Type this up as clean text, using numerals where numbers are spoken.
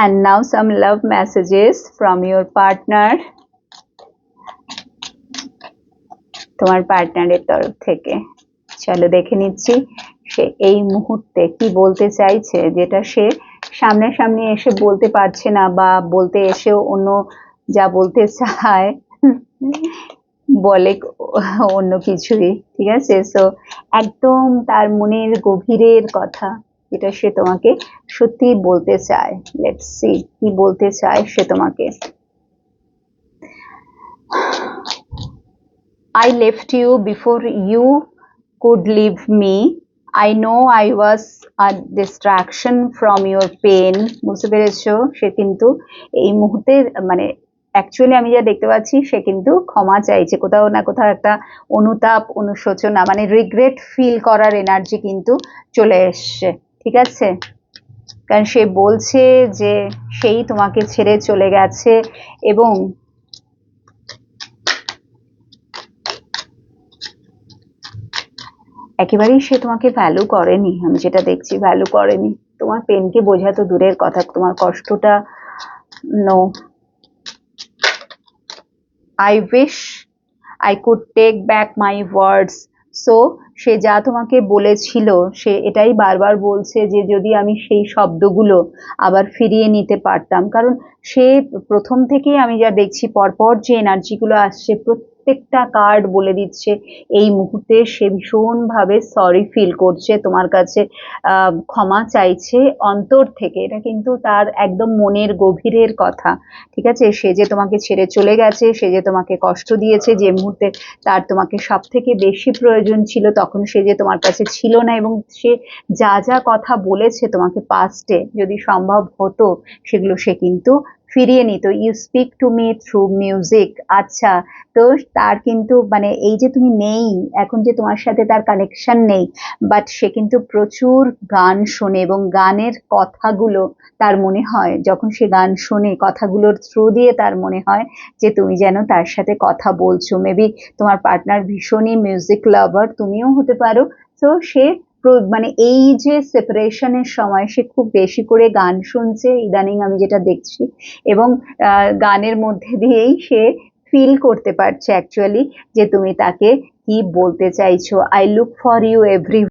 And now some love messages from your partner. তোমার পার্টনারের তরফ থেকে চলো দেখে নিচ্ছি সে এই মুহূর্তে কি বলতে চাইছে, যেটা সে সামনাসামনি এসে বলতে পারছে না, বা বলতে এসেও অন্য যা বলতে চায় বলে অন্য কিছুই। ঠিক আছে, সো একদম তার মনের গভীরের কথা যেটা সে তোমাকে সত্যি বলতে চায়। লেটস সি কি বলতে চায় সে তোমাকে। I left you before you could leave me. I know I was a distraction from your pain. বুঝতে পেরেছো? সে কিন্তু এই মুহূর্তে মানে অ্যাকচুয়ালি আমি যা দেখতে পাচ্ছি সে কিন্তু ক্ষমা চাইছে, কোথাও না কোথাও একটা অনুতাপ, অনুশোচনা, মানে রিগ্রেট ফিল করার এনার্জি কিন্তু চলে এসছে। ঠিক আছে, কারণ সে বলছে যে সেই তোমাকে ছেড়ে চলে গেছে এবং একেবারেই সে তোমাকে ভ্যালু করেনি। আমি যেটা দেখছি ভ্যালু করেনি, তোমার পেনকে বোঝা তো দূরের কথা, তোমার কষ্টটা নো। I wish I could take back my words. So সে যা তোমাকে বলেছিল সে এটাই বারবার বলছে যে যদি আমি সেই শব্দগুলো আবার ফিরিয়ে নিতে পারতাম, কারণ সে প্রথম থেকেই আমি যা দেখছি পরপর যে এনার্জিগুলো আসছে প্রত্যেকটা কার্ড বলে দিচ্ছে এই মুহূর্তে সে ভীষণভাবে সরি ফিল করছে তোমার কাছে, ক্ষমা চাইছে অন্তর থেকে। এটা কিন্তু তার একদম মনের গভীরের কথা। ঠিক আছে, সে যে তোমাকে ছেড়ে চলে গেছে, সে যে তোমাকে কষ্ট দিয়েছে, যে মুহূর্তে তার তোমাকে সব থেকে বেশি প্রয়োজন ছিল তখন সে যে তোমার কাছে ছিল না, এবং সে যা যা কথা বলেছে তোমাকে পাস্টে যদি সম্ভব হতো সেগুলো সে কিন্তু ফিরিয়ে নিত। You speak to me through music. আচ্ছা, তো তার কিন্তু মানে এই যে তুমি নেই এখন, যে তোমার সাথে তার কানেকশন নেই, বাট সে কিন্তু প্রচুর গান শোনে এবং গানের কথাগুলো তার মনে হয়, যখন সে গান শোনে কথাগুলোর থ্রু দিয়ে তার মনে হয় যে তুমি যেন তার সাথে কথা বলছো। মেবি তোমার পার্টনার ভীষণই মিউজিক লাভার, তুমিও হতে পারো। তো সে মানে এই যে সেপারেশনের সময় সে খুব বেশি করে গান শুনছে ইদানিং আমি যেটা দেখছি, এবং গানের মধ্যে দিয়েই সে ফিল করতে পারছে অ্যাকচুয়ালি যে তুমি তাকে কি বলতে চাইছো। I look for you every